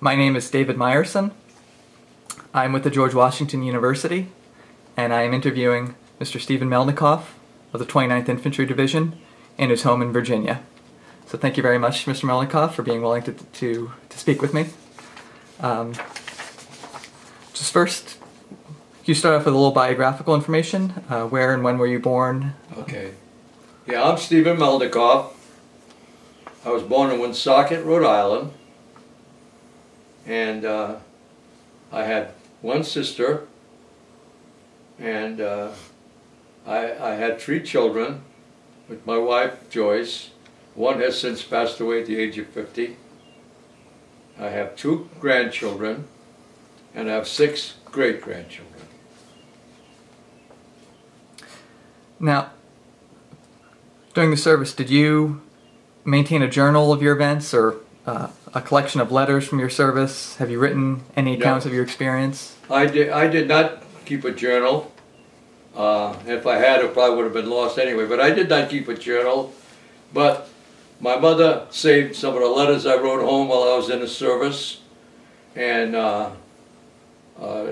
My name is David Meyerson. I'm with the George Washington University, and I am interviewing Mr. Stephen Melnikoff of the 29th Infantry Division in his home in Virginia. So thank you very much, Mr. Melnikoff, for being willing to speak with me. Just first, can you start off with a little biographical information? Where and when were you born? Okay. Yeah, I'm Stephen Melnikoff. I was born in Woonsocket, Rhode Island. And I had one sister, and I had 3 children with my wife, Joyce. One has since passed away at the age of 50. I have 2 grandchildren, and I have 6 great-grandchildren. Now, during the service, did you maintain a journal of your events, or a collection of letters from your service? Have you written any accounts of your experience? I did not keep a journal. If I had, it probably would have been lost anyway. But I did not keep a journal. But my mother saved some of the letters I wrote home while I was in the service. And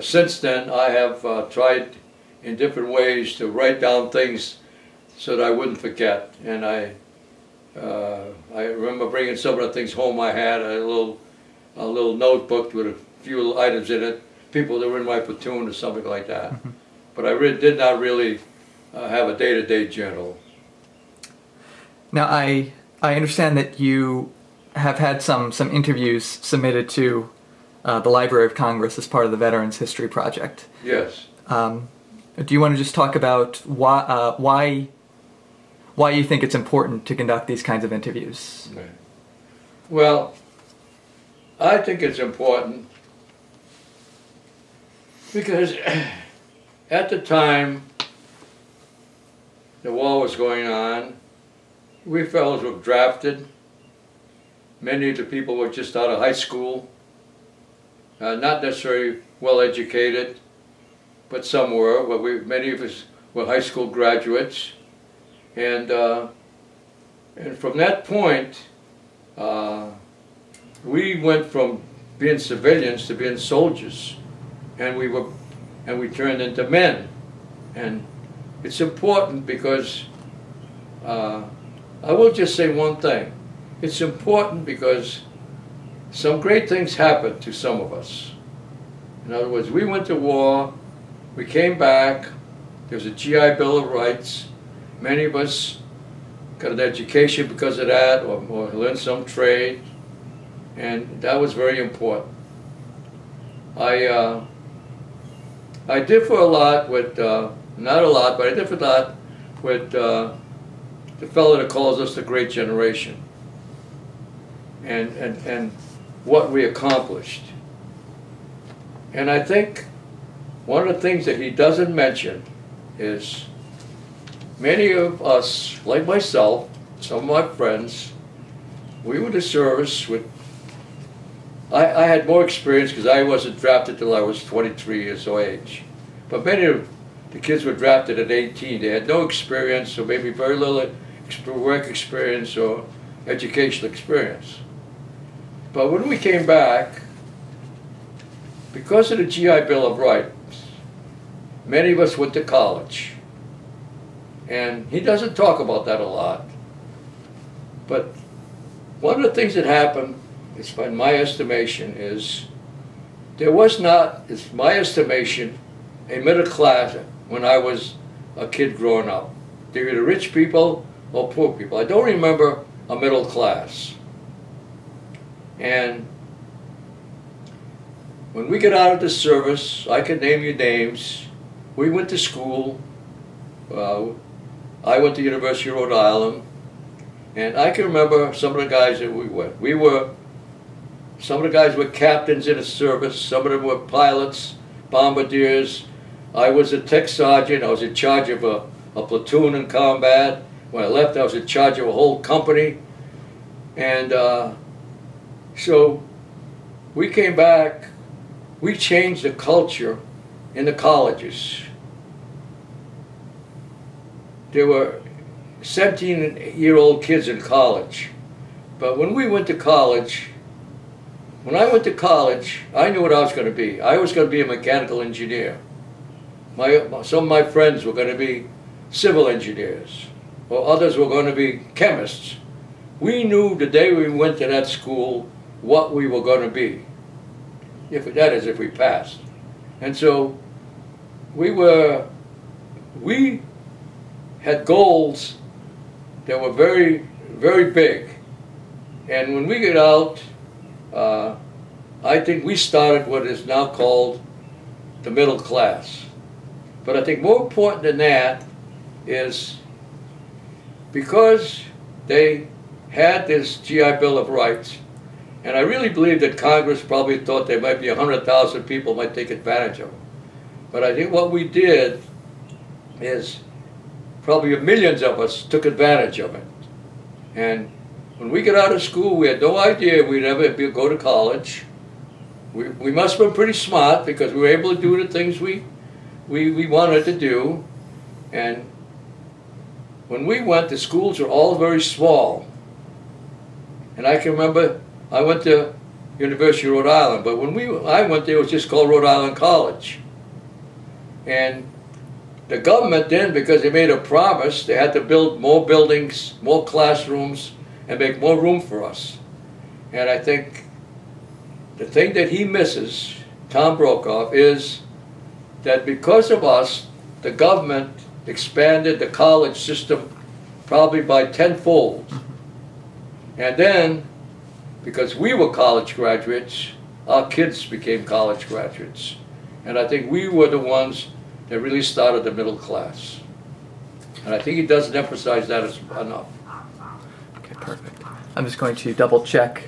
since then, I have tried in different ways to write down things so that I wouldn't forget. And I remember bringing some of the things home I had, a little notebook with a few items in it, people that were in my platoon or something like that. Mm-hmm. But I did not really have a day-to-day journal. Now, I understand that you have had some interviews submitted to the Library of Congress as part of the Veterans History Project. Yes. Do you want to just talk about why you think it's important to conduct these kinds of interviews? Right. Well, I think it's important because at the time the war was going on, we fellows were drafted. Many of the people were just out of high school, not necessarily well educated, but some were. But many of us were high school graduates. And from that point, we went from being civilians to being soldiers, and we turned into men. And it's important because I will just say one thing. It's important because some great things happened to some of us. In other words, we went to war, we came back, there was a GI Bill of Rights. Many of us got an education because of that, or learned some trade, and that was very important. I differ a lot with, not a lot, but I differ a lot with the fellow that calls us the Great Generation, and what we accomplished. And I think one of the things that he doesn't mention is many of us, like myself, some of my friends, we went to service with, I had more experience because I wasn't drafted till I was 23 years of age. But many of the kids were drafted at 18. They had no experience, or maybe very little work experience or educational experience. But when we came back, because of the GI Bill of Rights, many of us went to college. And he doesn't talk about that a lot. But one of the things that happened, in my estimation, is there was not, in my estimation, a middle class when I was a kid growing up. They were either rich people or poor people. I don't remember a middle class. And when we got out of the service, I can name you names. We went to school. I went to University of Rhode Island, and I can remember some of the guys that we went. Some of the guys were captains in the service, some of them were pilots, bombardiers. I was a tech sergeant. I was in charge of a platoon in combat. When I left, I was in charge of a whole company. And so we came back, we changed the culture in the colleges. There were 17-year-old kids in college. But when we went to college, when I went to college, I knew what I was going to be. I was going to be a mechanical engineer. Some of my friends were going to be civil engineers, or others were going to be chemists. We knew the day we went to that school what we were going to be, that is, if we passed. And so we had goals that were very, very big. And when we get out, I think we started what is now called the middle class. But I think more important than that is because they had this GI Bill of Rights, and I really believe that Congress probably thought there might be 100,000 people might take advantage of it. But I think what we did is probably millions of us took advantage of it. And when we got out of school, we had no idea we'd ever go to college. We must have been pretty smart because we were able to do the things we wanted to do. And when we went, the schools were all very small. And I can remember I went to University of Rhode Island, but when I went there, it was just called Rhode Island College. And the government then, because they made a promise, they had to build more buildings, more classrooms, and make more room for us. And I think the thing that he misses, Tom Brokaw, is that because of us, the government expanded the college system probably by tenfold. And then, because we were college graduates, our kids became college graduates. And I think we were the ones that really started the middle class. And I think he doesn't emphasize that enough. Okay, perfect. I'm just going to double check